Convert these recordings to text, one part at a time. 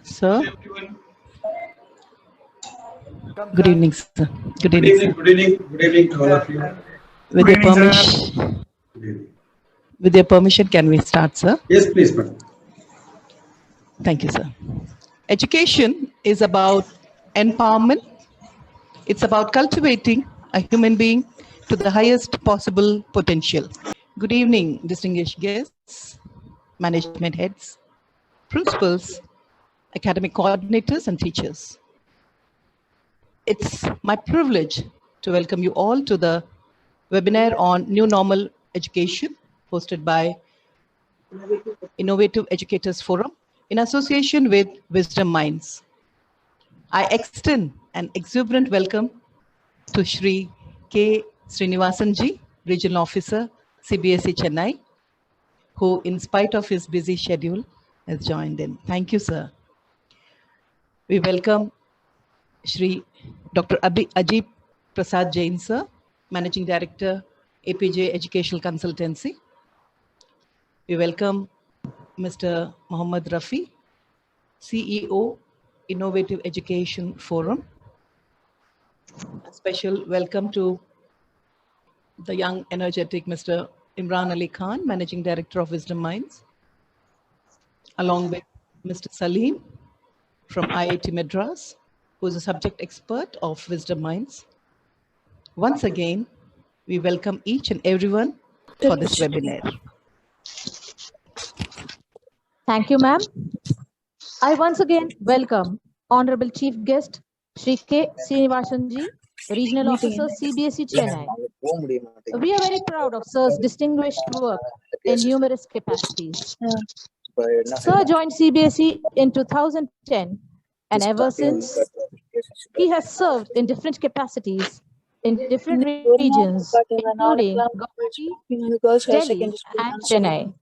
Sir. Good evening, sir. Good Good evening, evening, sir. good evening, good evening to all of you. With your Good permission, evening. with your permission, can we start, sir? Yes, please, madam. Thank you, sir. Education is about empowerment. It's about cultivating a human being to the highest possible potential. Good evening, distinguished guests, management heads, principals, academic coordinators, and teachers. It's my privilege to welcome you all to the webinar on New Normal Education hosted by Innovative Educators Forum in association with Wisdom Minds. I extend an exuberant welcome to Shri K. Srinivasanji, Regional Officer, CBSE Chennai, who, in spite of his busy schedule, has joined in. Thank you, sir. We welcome Shri Dr. Ajit Prasad Jain, sir, Managing Director, APJ Educational Consultancy. We welcome Mr. Mohammad Rafi, CEO, Innovative Education Forum. A special welcome to the young, energetic Mr. Imran Ali Khan, Managing Director of Wisdom Minds, along with Mr. Salim from IIT Madras, who is a subject expert of Wisdom Minds. Once again, we welcome each and everyone for this webinar. Thank you, ma'am. I once again welcome Honorable Chief Guest Shri K. Srinivasanji, Regional Officer, CBSE Chennai. We are very proud of Sir's distinguished work in numerous capacities. Sir joined CBSE in 2010, and ever since, he has served in different capacities in different regions, including Guwahati, Delhi, and Chennai.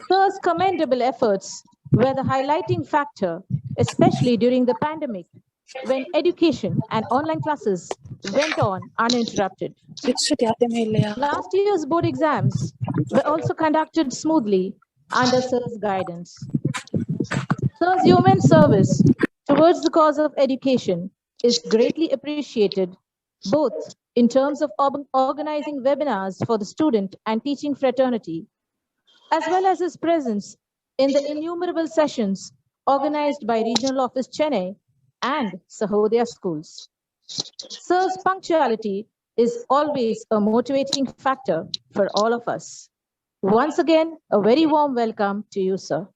Sir's commendable efforts were the highlighting factor, especially during the pandemic, when education and online classes went on uninterrupted. Last year's board exams were also conducted smoothly under Sir's guidance. Sir's human service towards the cause of education is greatly appreciated, both in terms of organizing webinars for the student and teaching fraternity, as well as his presence in the innumerable sessions organized by Regional Office Chennai and Sahodaya schools. Sir's punctuality is always a motivating factor for all of us. Once again, a very warm welcome to you, sir.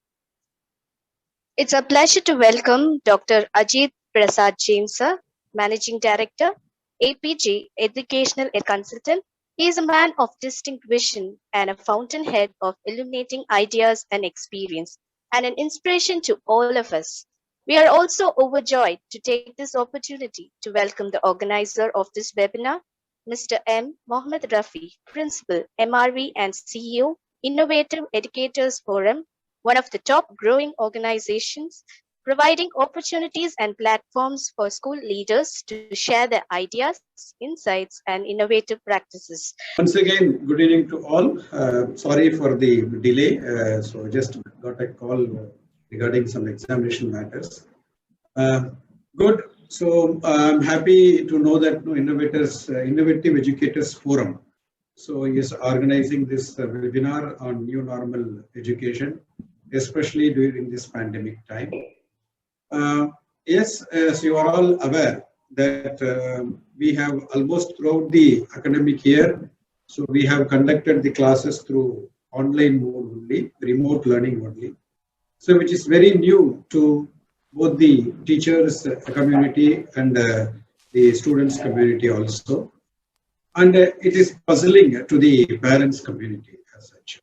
It's a pleasure to welcome Dr. Ajit Prasad Jain, sir, Managing Director, APJ Educational Consultant. He is a man of distinct vision and a fountainhead of illuminating ideas and experience, and an inspiration to all of us. We are also overjoyed to take this opportunity to welcome the organizer of this webinar, Mr. M. Mohammad Rafi, Principal, MRV and CEO, Innovative Educators Forum, one of the top growing organizations, providing opportunities and platforms for school leaders to share their ideas, insights, and innovative practices. Once again, good evening to all. Sorry for the delay. So just got a call regarding some examination matters. Good. So I'm happy to know that Innovative Educators Forum. So he is organizing this webinar on new normal education, especially during this pandemic time. Yes, as you are all aware that we have almost throughout the academic year, so we have conducted the classes through online mode only, remote learning only. So which is very new to both the teachers community and the students community also. And it is puzzling to the parents community as such.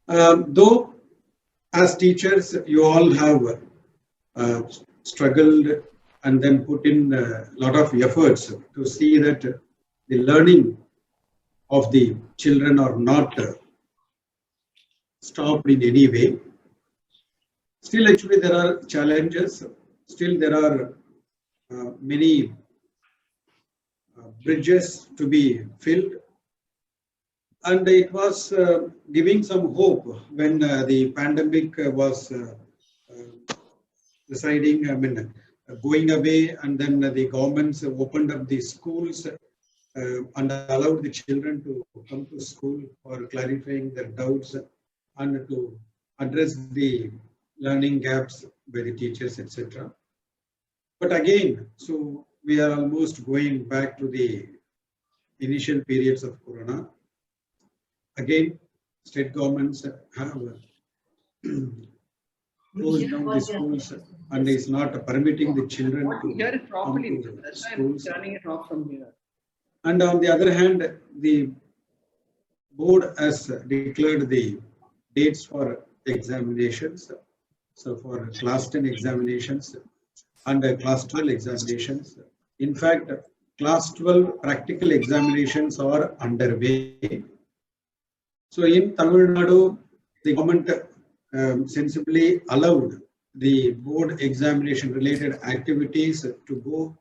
Though as teachers, you all have struggled and then put in a lot of efforts to see that the learning of the children are not stopped in any way. Still, actually, there are challenges. Still, there are many bridges to be filled. And it was giving some hope when the pandemic was deciding, going away, and then the governments opened up the schools and allowed the children to come to school for clarifying their doubts and to address the learning gaps by the teachers, etc. But again, so we are almost going back to the initial periods of Corona. Again, state governments have closed down the schools and is not permitting the children to hear it properly. come to That's why I'm schools. turning it off from here. And on the other hand, the board has declared the dates for examinations. So for class 10 examinations and class 12 examinations. In fact, class 12 practical examinations are underway. So in Tamil Nadu, the government sensibly allowed the board examination related activities to go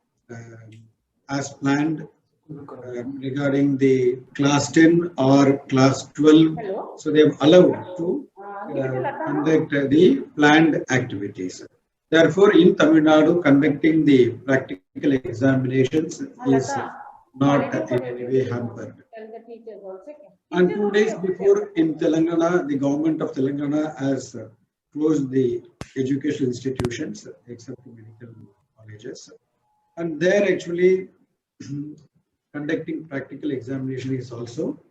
as planned regarding the class 10 or class 12. So they have allowed to conduct the planned activities. Therefore, in Tamil Nadu, conducting the practical examinations is not in any way hampered. And 2 days before in Telangana, the government of Telangana has closed the educational institutions except medical colleges. And there actually conducting practical examination is also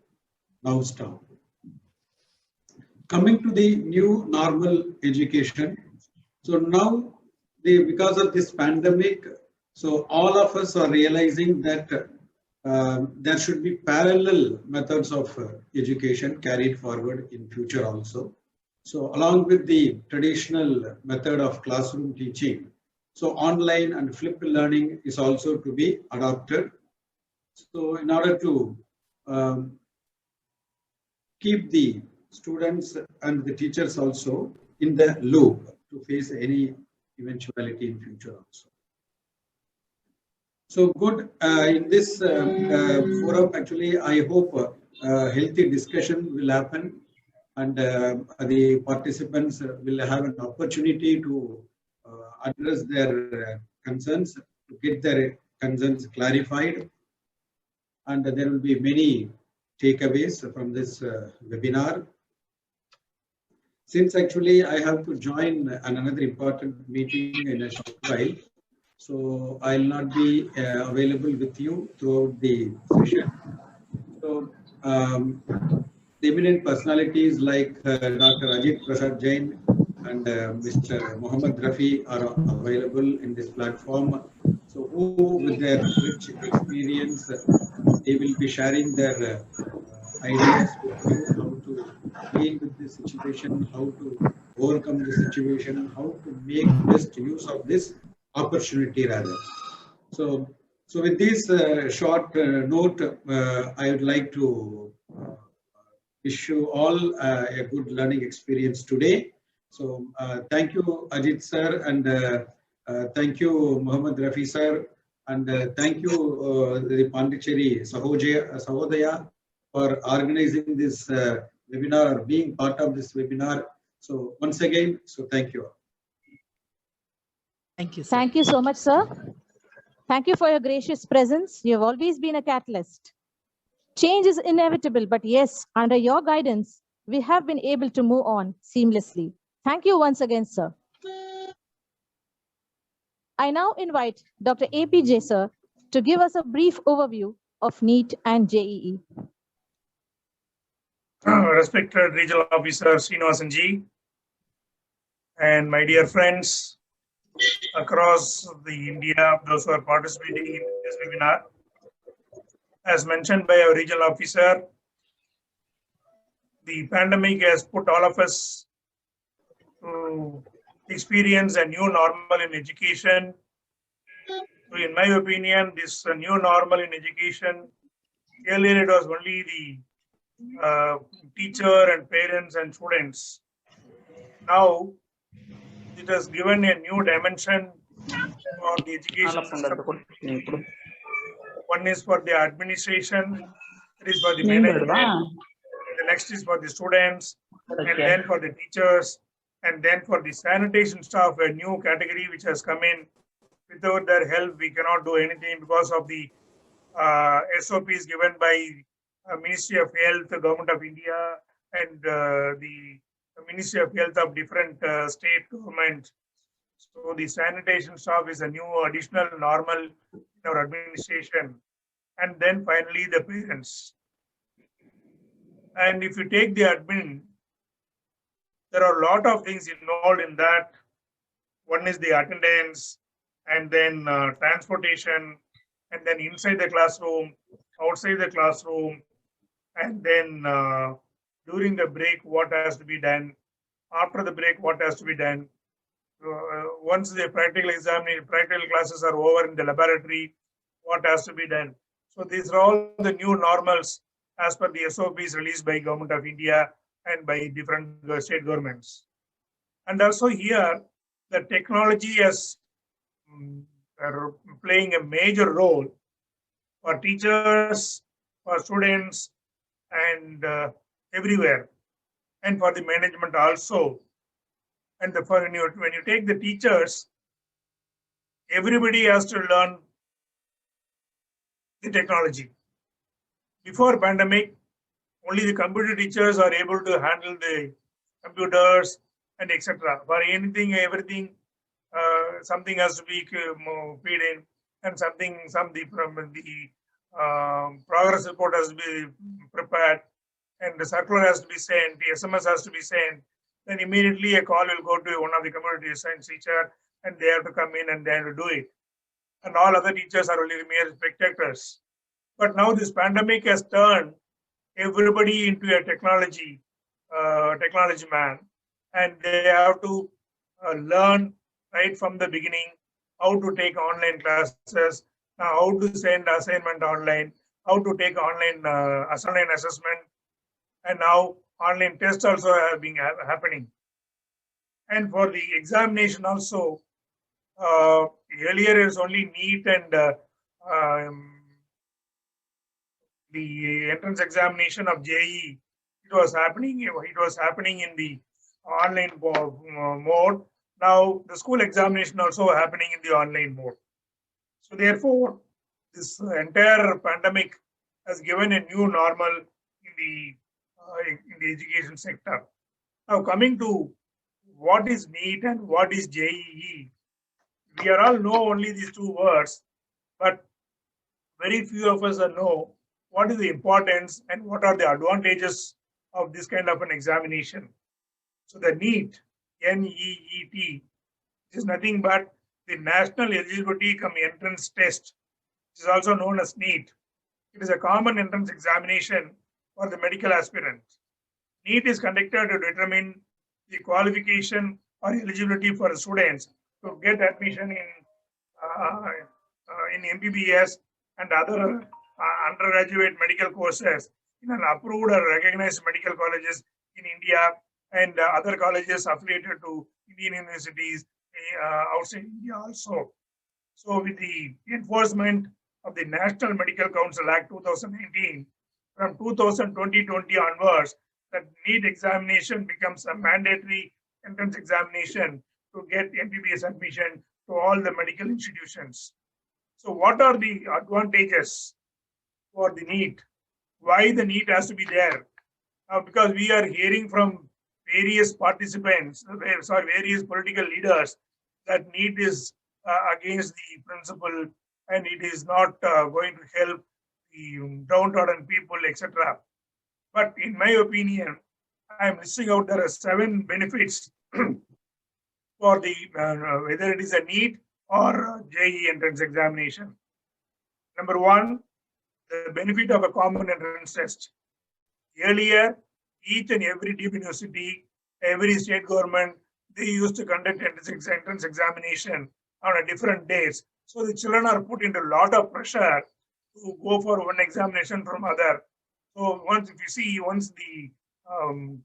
now stopped. Coming to the new normal education. So now, because of this pandemic, so all of us are realizing that there should be parallel methods of education carried forward in future also. So along with the traditional method of classroom teaching, so online and flipped learning is also to be adopted. So in order to keep the students and the teachers also in the loop to face any eventuality in future also. So good, in this forum actually I hope healthy discussion will happen and the participants will have an opportunity to address their concerns, to get their concerns clarified, and there will be many takeaways from this webinar. Since actually I have to join another important meeting in a short while, so I'll not be available with you throughout the session. So the eminent personalities like Dr. Ajit Prasad Jain and Mr. Mohammad Rafi are available in this platform. So who with their rich experience, they will be sharing their ideas with you, how to deal with this situation, how to overcome the situation, how to make best use of this opportunity rather. So with this short note, I would like to wish you all a good learning experience today. So thank you Ajit sir, and thank you Mohammad Rafi sir, and thank you the Pondicherry Sahodaya for organizing this webinar or being part of this webinar. So once again, so thank you. Thank you, sir. Thank you so much, sir. Thank you for your gracious presence. You have always been a catalyst. Change is inevitable, but yes, under your guidance, we have been able to move on seamlessly. Thank you once again, sir. I now invite Dr. APJ, sir, to give us a brief overview of NEET and JEE. Respected Regional Officer Srinivasan Ji, and my dear friends across the India, those who are participating in this webinar. As mentioned by our Regional Officer, the pandemic has put all of us to experience a new normal in education. So in my opinion, this new normal in education, earlier it was only the teacher and parents and students. Now it has given a new dimension for the education system. One is for the administration, it is for the management, the next is for the students, and then for the teachers, And then for the sanitation staff, a new category which has come in. Without their help, we cannot do anything because of the SOPs given by Ministry of Health, the Government of India, and the Ministry of Health of different state governments. So the sanitation staff is a new additional normal in our administration. And then finally the parents. And if you take the admin, there are a lot of things involved in that. One is the attendance, and then transportation, and then inside the classroom, outside the classroom, and then during the break, what has to be done, after the break, what has to be done. Once the practical classes are over in the laboratory, what has to be done. So these are all the new normals as per the SOPs released by Government of India and by different state governments. And also here, the technology is playing a major role for teachers, for students, and everywhere, and for the management also. And when you take the teachers, everybody has to learn the technology. Before pandemic, only the computer teachers are able to handle the computers and etc. For anything, everything, something has to be feed in, and from the progress report has to be prepared, and the circular has to be sent, the SMS has to be sent. Then immediately a call will go to one of the computer science teacher, and they have to come in and they have to do it. And all other teachers are only mere spectators. But now this pandemic has turned everybody into a technology man, and they have to learn right from the beginning how to take online classes, how to send assignment online, how to take online assessment, and now online tests also have been happening. And for the examination also, earlier it was only NEET and the entrance examination of JEE. It was happening in the online mode. Now the school examination also happening in the online mode. So therefore, this entire pandemic has given a new normal in the education sector. Now coming to what is NEET and what is JEE, we are all know only these two words, but very few of us know what is the importance and what are the advantages of this kind of an examination. So the NEET, NEET, is nothing but the National Eligibility Cum Entrance Test. It is also known as NEET. It is a common entrance examination for the medical aspirant. NEET is conducted to determine the qualification or eligibility for students to get admission in MBBS and other undergraduate medical courses in an approved or recognized medical colleges in India and other colleges affiliated to Indian universities outside India also. So with the enforcement of the National Medical Council Act 2019, from 2020 onwards, that NEET examination becomes a mandatory entrance examination to get MBBS admission to all the medical institutions. So what are the advantages for the NEET? Why the NEET has to be there? Because we are hearing from various participants, various political leaders, that NEET is against the principle and it is not going to help the downtrodden people, etc. But in my opinion, I am listing out there are 7 benefits for the whether it is a NEET or JEE entrance examination. Number 1, the benefit of a common entrance test. Earlier, each and every deep university, every state government, they used to conduct entrance examination on a different days. So the children are put into a lot of pressure to go for one examination from other. So once the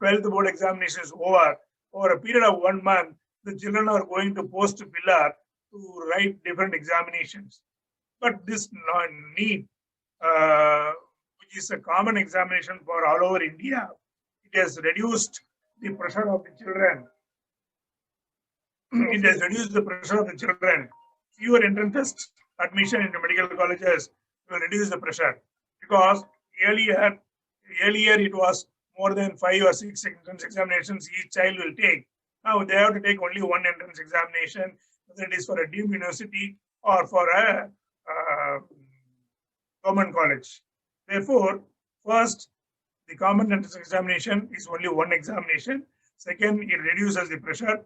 12th board examination is over a period of 1 month, the children are going to post pillar to write different examinations. But this NEET, which is a common examination for all over India, it has reduced the pressure of the children. it has reduced the pressure of the children. Fewer entrance test admission into medical colleges will reduce the pressure, because earlier it was more than 5 or 6 entrance examinations each child will take. Now they have to take only one entrance examination, whether it is for a deemed university or for a government college. Therefore, first, the common entrance examination is only one examination. Second, it reduces the pressure.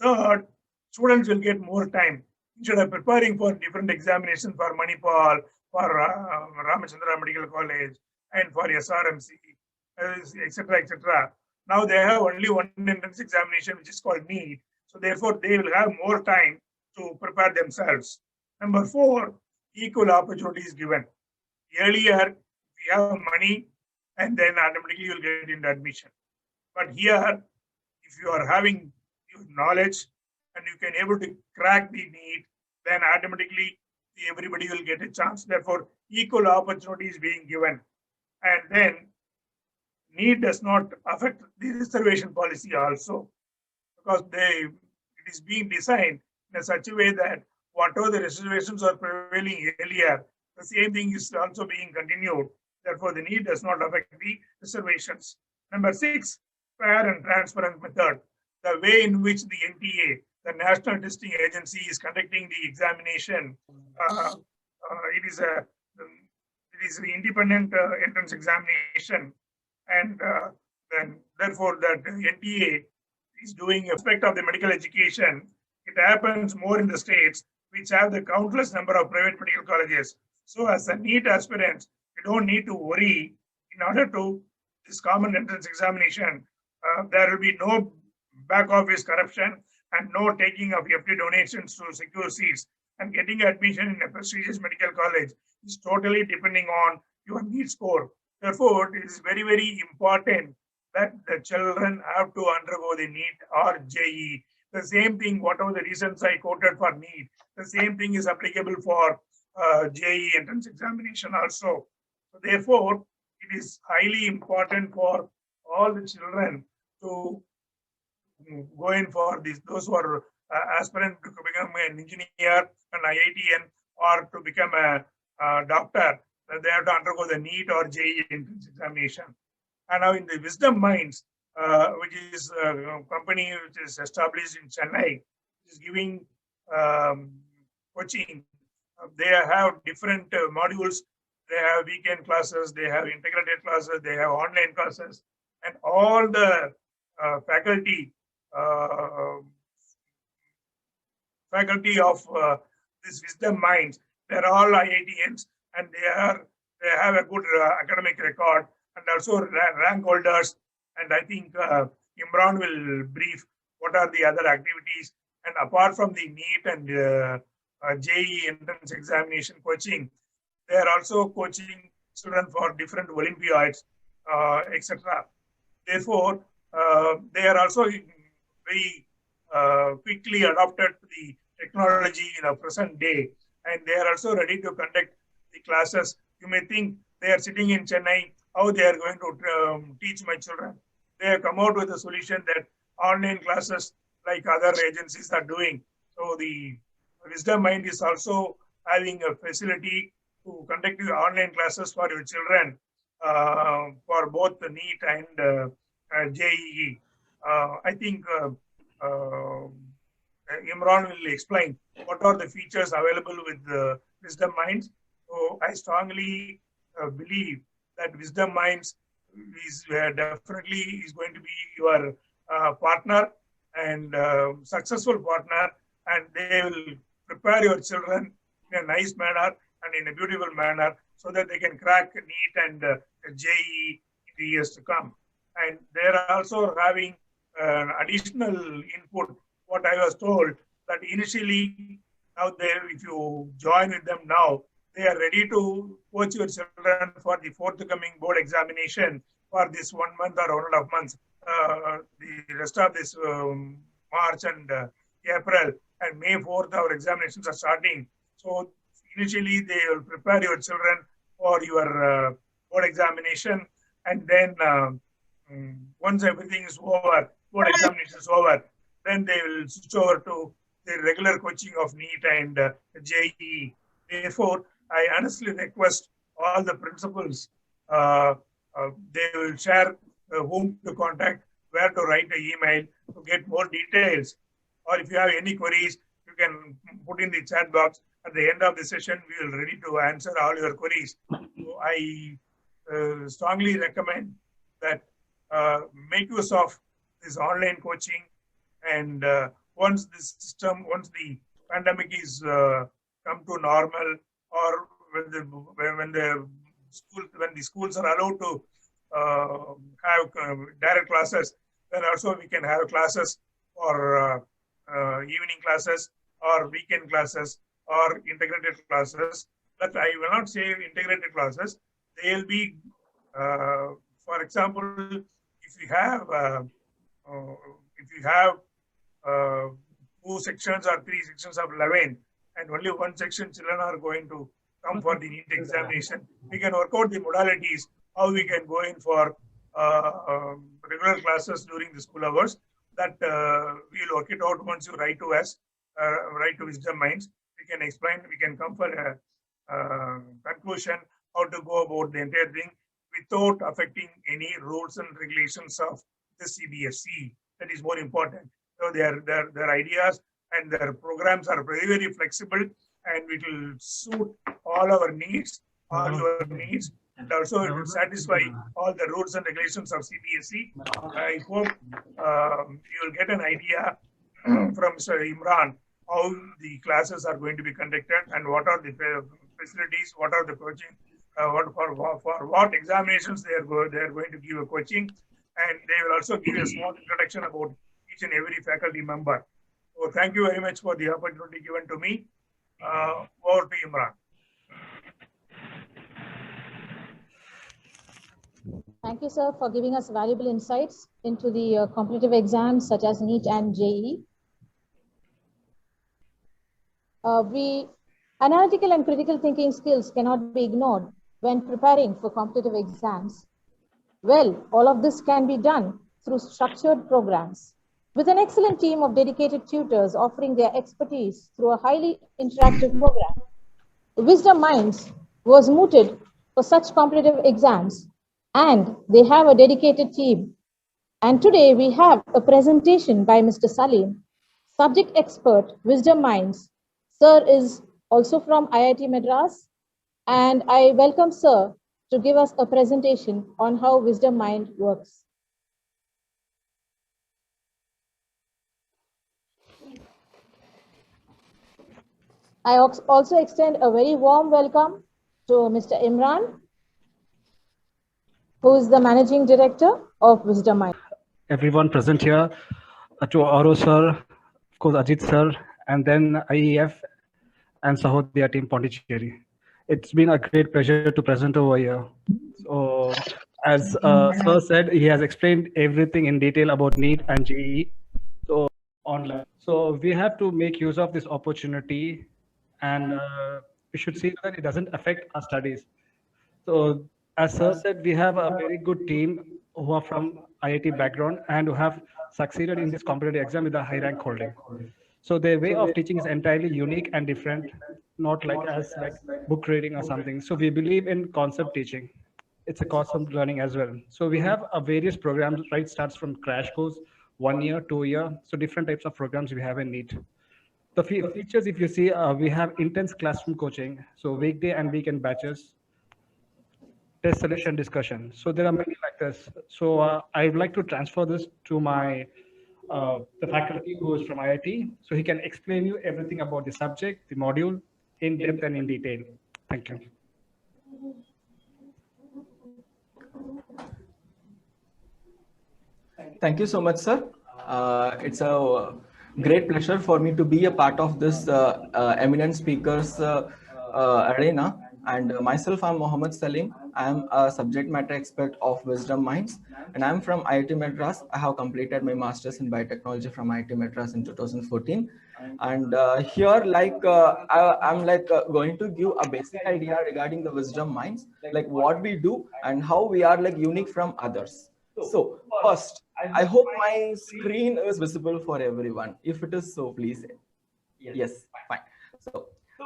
Third, students will get more time. Instead of preparing for different examinations for Manipal, for Ramachandra Medical College, and for SRMC, etc., etc. Now they have only one entrance examination, which is called NEET. So therefore, they will have more time to prepare themselves. Number 4, equal opportunity is given. Earlier, if you have money, and then automatically you will get into admission. But here, if you are having knowledge and you can able to crack the NEET, then automatically everybody will get a chance. Therefore, equal opportunity is being given. And then NEET does not affect the reservation policy also, because it is being designed in such a way that whatever the reservations are prevailing earlier, the same thing is also being continued. Therefore, the NEET does not affect the reservations. Number 6, fair and transparent method. The way in which the NTA, the National Testing Agency, is conducting the examination, it is the independent entrance examination, and then therefore that NTA is doing aspect of the medical education. It happens more in the states which have the countless number of private medical colleges. So as a NEET aspirant, you don't need to worry. In order to this common entrance examination, there will be no back office corruption and no taking of FD donations to secure seats. And getting admission in a prestigious medical college is totally depending on your NEET score. Therefore, it is very, very important that the children have to undergo the NEET or JEE. The same thing, whatever the reasons I quoted for NEET, the same thing is applicable for JEE entrance examination also. So therefore, it is highly important for all the children to go in for this. Those who are aspirant to become an engineer, an IITN, or to become a doctor, they have to undergo the NEET or JEE entrance examination. And now in the Wisdom Minds, which is a company which is established in Chennai, is giving coaching. They have different modules. They have weekend classes, they have integrated classes, they have online classes, and all the faculty of this Wisdom Minds, they're all IITians, and they have a good academic record, and also rank holders. And I think Imran will brief what are the other activities. And apart from the NEET and JEE entrance examination coaching, they are also coaching children for different Olympiads, etc. Therefore, they are also very quickly adopted to the technology in the present day, and they are also ready to conduct the classes. You may think they are sitting in Chennai, how they are going to teach my children. They have come out with a solution that online classes like other agencies are doing. So the Wisdom Mind is also having a facility to conduct the online classes for your children for both the NEET and JEE. I think Imran will explain what are the features available with the Wisdom Minds. So I strongly believe that Wisdom Minds is definitely is going to be your partner and successful partner, and they will prepare your children in a nice manner and in a beautiful manner so that they can crack NEET and JEE in the years to come. And they are also having additional input. What I was told that initially, now if you join with them now, they are ready to coach your children for the forthcoming board examination for this 1 month or 1.5 months. The rest of this March and April and May 4th, our examinations are starting. So initially, they will prepare your children for your board examination, and then once everything is over, board examination is over, then they will switch over to the regular coaching of NEET and JEE. Therefore, I honestly request all the principals, they will share whom to contact, where to write an email to get more details. Or if you have any queries, you can put in the chat box. At the end of the session, we will ready to answer all your queries. So I strongly recommend that make use of this online coaching, and once the pandemic is come to normal, or when the schools are allowed to have direct classes, then also we can have classes for evening classes or weekend classes or integrated classes. But I will not say integrated classes. They will be, for example, if you have 2 sections or 3 sections of 11, and only 1 section children are going to come for the NEET examination, we can work out the modalities, how we can go in for regular classes during the school hours. That we will work it out once you write to us, write to Wisdom Minds. We can explain, we can come for a conclusion how to go about the entire thing without affecting any rules and regulations of the CBSE. That is more important. So their ideas and their programs are very, very flexible, and it will suit all our needs, all your needs, and also it will satisfy all the rules and regulations of CBSE. I hope you will get an idea from Mr. Imran how the classes are going to be conducted and what are the facilities, what are the coaching, for what examinations they are going to give a coaching, and they will also give a small introduction about each and every faculty member. So thank you very much for the opportunity given to me. Over to Imran. Thank you, sir, for giving us valuable insights into the competitive exams such as NEET and JEE. Analytical and critical thinking skills cannot be ignored when preparing for competitive exams. Well, all of this can be done through structured programs. With an excellent team of dedicated tutors offering their expertise through a highly interactive program, Wisdom Minds was mooted for such competitive exams, and they have a dedicated team. And today we have a presentation by Mr. Salim, subject expert, Wisdom Minds. Sir is also from IIT Madras, and I welcome Sir to give us a presentation on how Wisdom Mind works. I also extend a very warm welcome to Mr. Imran, who is the Managing Director of Wisdom Mind. Everyone present here, to Aro sir, of course Ajit sir, and then IEF and Sahodaya team Pondicherry. It's been a great pleasure to present over here. So, as sir said, he has explained everything in detail about NEET and JEE. So online. So we have to make use of this opportunity, and we should see that it doesn't affect our studies. So as sir said, we have a very good team who are from IIT background and who have succeeded in this competitive exam with a high rank holding. So their way of teaching is entirely unique and different, not like as like book reading or something. So we believe in concept teaching. It's a concept learning as well. So we have a various programs, right? Starts from crash course, 1 year, 2 year. So different types of programs we have in NEET. The features, if you see, we have intense classroom coaching. So weekday and weekend batches, test solution discussion. So there are many like this. So I would like to transfer this to my the faculty who is from IIT, so he can explain you everything about the subject, the module, in depth and in detail. Thank you. Thank you so much, sir. It's a great pleasure for me to be a part of this eminent speakers arena. And myself, I'm Mohammed Salim. I'm a subject matter expert of Wisdom Minds, and I'm from IIT Madras. I have completed my master's in biotechnology from IIT Madras in 2014. And here, I'm going to give a basic idea regarding the Wisdom Minds, like what we do and how we are like unique from others. So first, I hope my screen is visible for everyone. If it is so, please say. Yes, fine.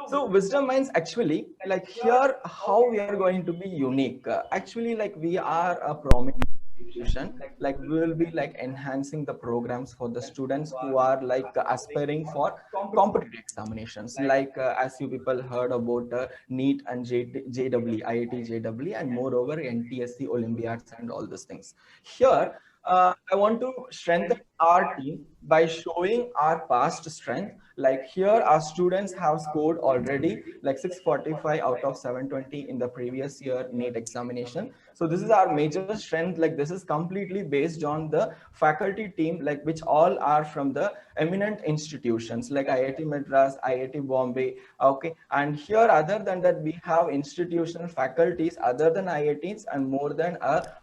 So Wisdom Minds actually, like here, how we are going to be unique. Actually, like we are a prominent institution, like we will be like enhancing the programs for the students who are like aspiring for competitive examinations. Like as you people heard about NEET and JW, IIT JW, and moreover NTSC Olympiads and all these things. Here, I want to strengthen our team by showing our past strength. Like here, our students have scored already like 645 out of 720 in the previous year NEET examination. So this is our major strength. Like this is completely based on the faculty team, like which all are from the eminent institutions like IIT Madras, IIT Bombay. Okay, and here other than that, we have institutional faculties other than IITs and more than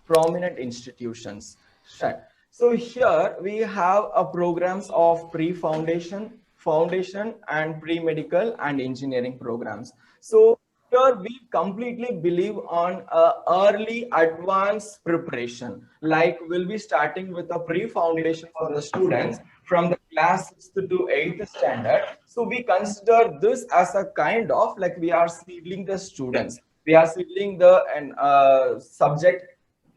prominent institutions. Right. So here we have programs of pre-foundation, foundation, and pre-medical and engineering programs. So here we completely believe on early advanced preparation. Like we'll be starting with a pre-foundation for the students from the class 6th to 8th standard. So we consider this as a kind of like we are seeding the students. We are seeding the subject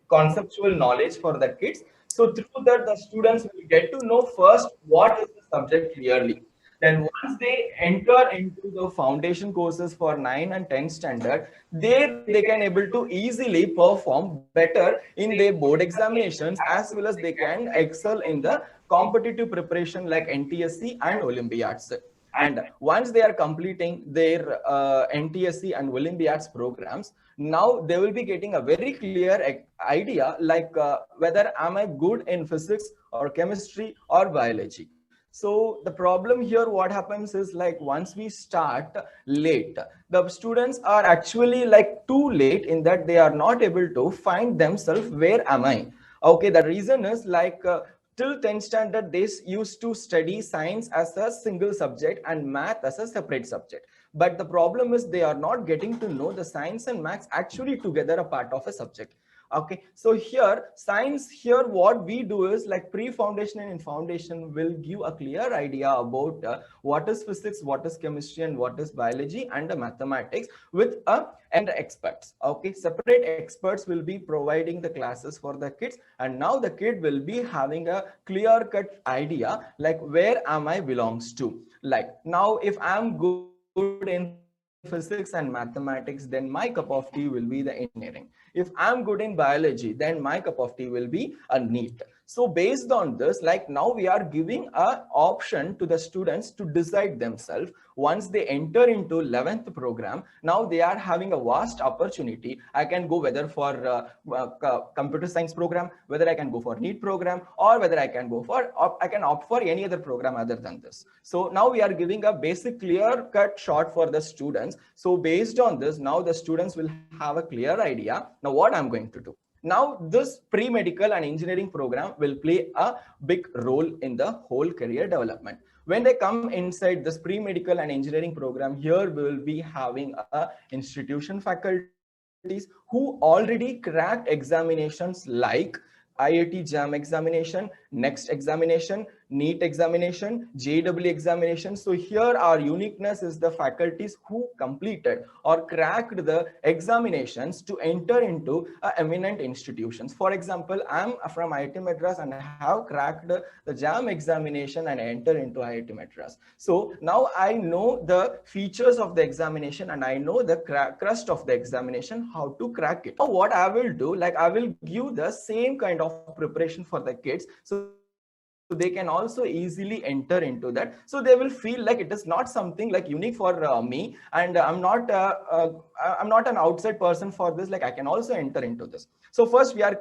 conceptual knowledge for the kids. So through that, the students will get to know first what is the subject clearly. Then once they enter into the foundation courses for 9 and 10 standard, there they can able to easily perform better in their board examinations, as well as they can excel in the competitive preparation like NTSC and Olympiads. And once they are completing their NTSC and Olympiads programs, now they will be getting a very clear idea like whether am I good in physics or chemistry or biology. So the problem here, what happens is like once we start late, the students are actually like too late in that they are not able to find themselves, where am I? Okay, the reason is like till 10th standard, they used to study science as a single subject and math as a separate subject. But the problem is they are not getting to know the science and maths actually together a part of a subject. Okay, so here science, here what we do is like pre-foundation and in foundation will give a clear idea about what is physics, what is chemistry, and what is biology and mathematics with and experts. Okay, separate experts will be providing the classes for the kids, and now the kid will be having a clear-cut idea like where am I belongs to. Like now if I'm good in physics and mathematics, then my cup of tea will be the engineering. If I'm good in biology, then my cup of tea will be a NEET. So based on this, like now we are giving an option to the students to decide themselves. Once they enter into 11th program, now they are having a vast opportunity. I can go whether for computer science program, whether I can go for NEET program, or whether I can go for, I can opt for any other program other than this. So now we are giving a basic clear cut shot for the students. So based on this, now the students will have a clear idea now what I'm going to do. Now, this pre-medical and engineering program will play a big role in the whole career development. When they come inside this pre-medical and engineering program, here we will be having a institution faculties who already cracked examinations like IIT JAM examination, NEXT examination, NEET examination, JEE examination. So here our uniqueness is the faculties who completed or cracked the examinations to enter into eminent institutions. For example, I'm from IIT Madras and I have cracked the JAM examination and enter into IIT Madras. So now I know the features of the examination and I know the crust of the examination, how to crack it. Now what I will do, like I will give the same kind of preparation for the kids. So they can also easily enter into that. So they will feel like it is not something like unique for me, and I'm not an outside person for this. Like I can also enter into this. So first we are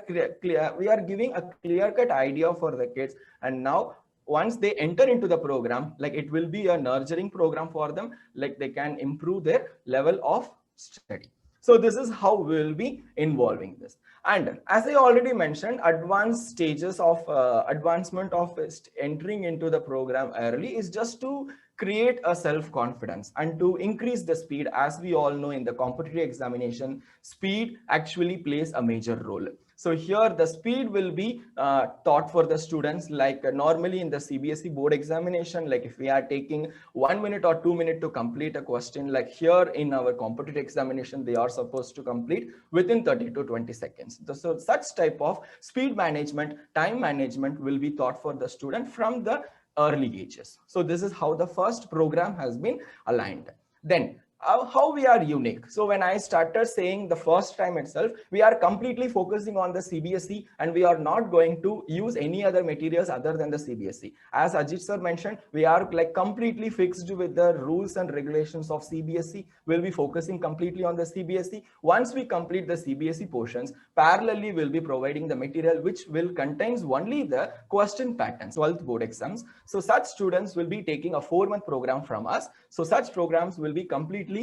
giving a clear-cut idea for the kids, and now once they enter into the program, like it will be a nurturing program for them. Like they can improve their level of study. So this is how we will be involving this. And as I already mentioned, advanced stages of advancement of entering into the program early is just to create a self-confidence and to increase the speed. As we all know, in the competitive examination, speed actually plays a major role. So here the speed will be taught for the students, like normally in the CBSE board examination, like if we are taking 1 minute or 2 minutes to complete a question, like here in our competitive examination, they are supposed to complete within 30 to 20 seconds. So such type of speed management, time management will be taught for the student from the early ages. So this is how the first program has been aligned. Then how we are unique. So when I started saying the first time itself, we are completely focusing on the CBSE, and we are not going to use any other materials other than the CBSE. As Ajit sir mentioned, we are like completely fixed with the rules and regulations of CBSE. We'll be focusing completely on the CBSE. Once we complete the CBSE portions, parallelly we'll be providing the material which will contains only the question patterns, 12th board exams. So such students will be taking a 4-month program from us. So such programs will be completely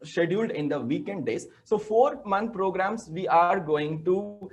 scheduled in the weekend days. So 4-month programs we are going to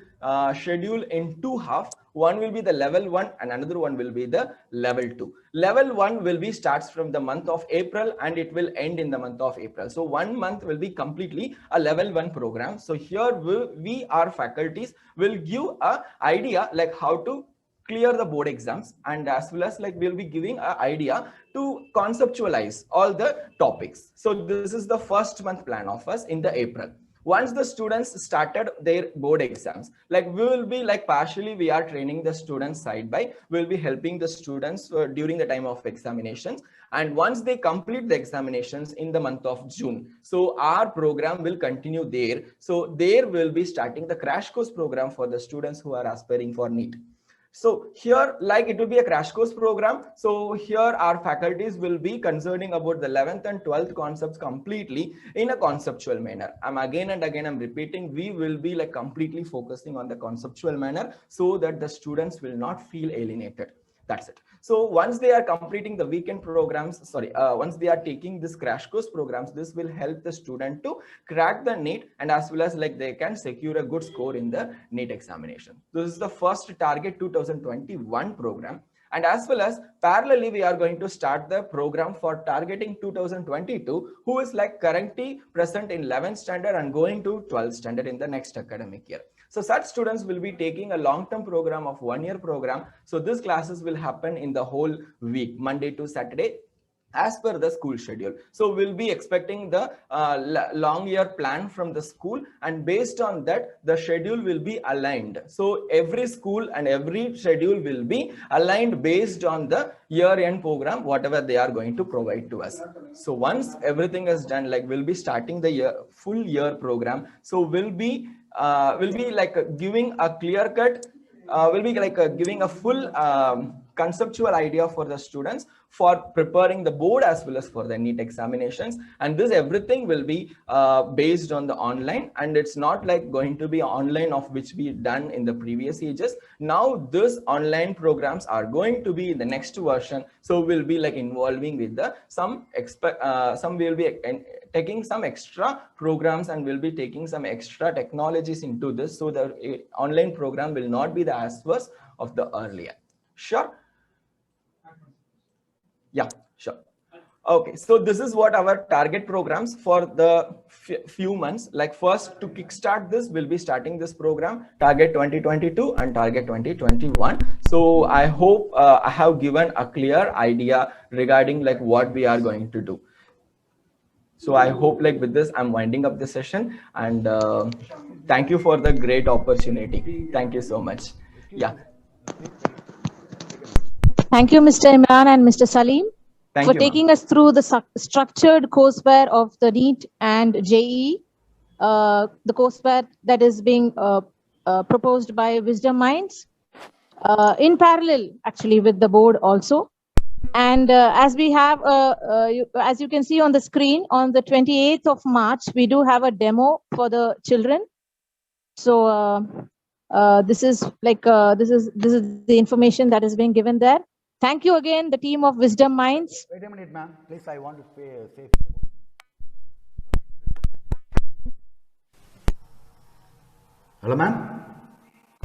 schedule in 2 halves. One will be the level 1 and another one will be the level 2. Level 1 will be starts from the month of April and it will end in the month of April. So 1 month will be completely a level 1 program. So here we our faculties will give a idea like how to clear the board exams, and as well as like we'll be giving an idea to conceptualize all the topics. So this is the first month plan of us in the April. Once the students started their board exams, like we will be like partially we are training the students side by, we'll be helping the students during the time of examinations. And once they complete the examinations in the month of June, so our program will continue there. So there will be starting the crash course program for the students who are aspiring for NEET. So here, like it will be a crash course program. So here our faculties will be concerning about the 11th and 12th concepts completely in a conceptual manner. I'm again and again, I'm repeating, we will be like completely focusing on the conceptual manner so that the students will not feel alienated. That's it. So once they are completing the weekend programs, once they are taking this crash course programs, this will help the student to crack the NEET, and as well as like they can secure a good score in the NEET examination. This is the first target 2021 program. And as well as parallelly, we are going to start the program for targeting 2022, who is like currently present in 11th standard and going to 12th standard in the next academic year. So such students will be taking a long-term program of 1-year program. So these classes will happen in the whole week, Monday to Saturday, as per the school schedule. So we'll be expecting the long year plan from the school, and based on that, the schedule will be aligned. So every school and every schedule will be aligned based on the year-end program, whatever they are going to provide to us. So once everything is done, like we'll be starting the full year program. So we'll be like giving a clear cut, will be like giving a full conceptual idea for the students for preparing the board as well as for the NEET examinations. And this everything will be based on the online, and it's not like going to be online of which we done in the previous ages. Now this online programs are going to be in the next version. So we'll be like involving with the some will be taking some extra programs and will be taking some extra technologies into this, so the online program will not be the as worse of the earlier. Sure. Yeah, sure. Okay, so this is what our target programs for the few months. Like first, to kickstart this, we'll be starting this program, Target 2022 and Target 2021. So I hope I have given a clear idea regarding like what we are going to do. So I hope like with this, I'm winding up the session, and thank you for the great opportunity. Thank you so much. Yeah. Thank you, Mr. Imran and Mr. Salim, for taking us through the structured courseware of the NEET and JEE, the courseware that is being proposed by Wisdom Minds, in parallel actually with the board also. And as we have, as you can see on the screen, on the 28th of March, we do have a demo for the children. So this is like this is the information that is being given there. Thank you again, the team of Wisdom Minds. Wait a minute, ma'am. Please, I want to say. Hello, ma'am.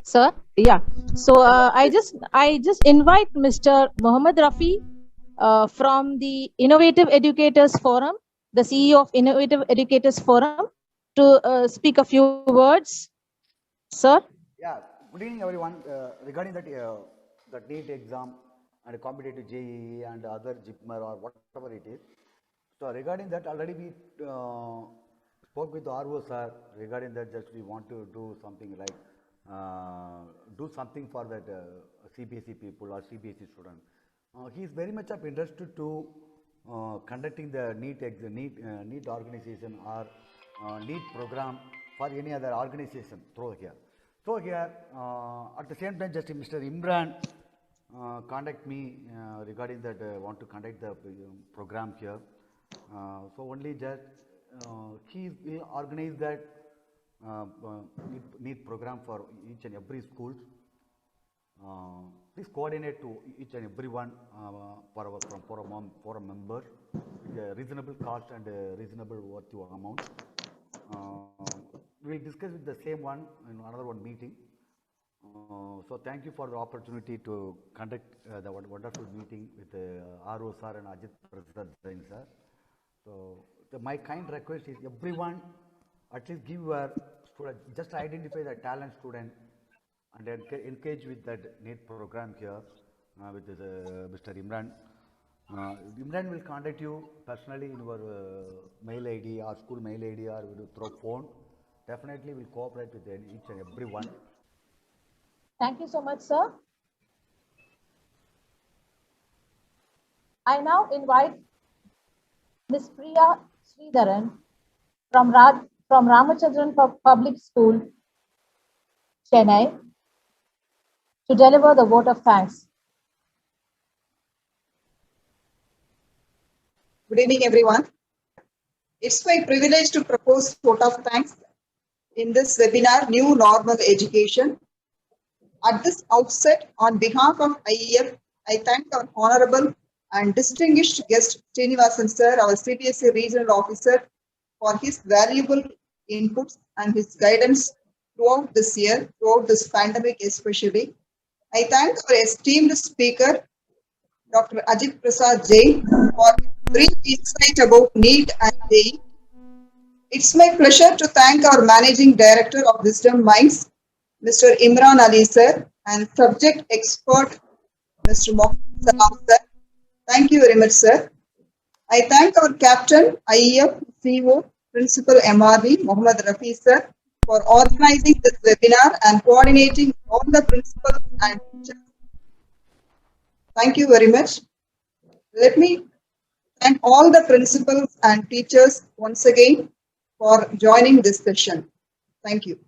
Sir, yeah. So I just invite Mr. Mohammed Rafi from the Innovative Educators Forum, the CEO of Innovative Educators Forum, to speak a few words. Sir? Yeah, good evening, everyone. Regarding that NEET exam and competitive JEE and other JIPMER or whatever it is. So regarding that, already we spoke with the RO sir regarding that. Just we want to do something like do something for that CBSE people or CBSE student. He is very much of interested to conducting the NEET organization or NEET program for any other organization through here. So here, at the same time, just Mr. Imran contact me regarding that want to conduct the program here. So only just he will organize that NEET program for each and every school. Please coordinate to each and everyone for a member, reasonable cost and reasonable worthy amount. We will discuss with the same one in another one meeting. So thank you for the opportunity to conduct the wonderful meeting with RO sir and Ajit Prasad Jain sir. So my kind request is everyone at least give your student, just identify the talent student and engage with that NEET program here with Mr. Imran. Imran will contact you personally in your mail ID or school mail ID or through phone. Definitely will cooperate with each and everyone. Thank you so much, sir. I now invite Ms. Priya Sridharan from Ramachandran Public School, Chennai, to deliver the vote of thanks. Good evening, everyone. It's my privilege to propose vote of thanks in this webinar, New Normal Education. At this outset, on behalf of IEF, I thank our honorable and distinguished guest, Srinivasan sir, our CBSE regional officer, for his valuable inputs and his guidance throughout this year, throughout this pandemic especially. I thank our esteemed speaker, Dr. Ajit Prasad Jain, for brief insight about NEET and JEE. It's my pleasure to thank our Managing Director of Wisdom Minds, Mr. Imran Ali sir, and subject expert, Mr. Mohammed Salam sir. Thank you very much, sir. I thank our Captain, IEF, CEO, Principal MRB, Mohammed Rafi sir, for organizing this webinar and coordinating all the principals and teachers. Thank you very much. Let me thank all the principals and teachers once again for joining this session. Thank you.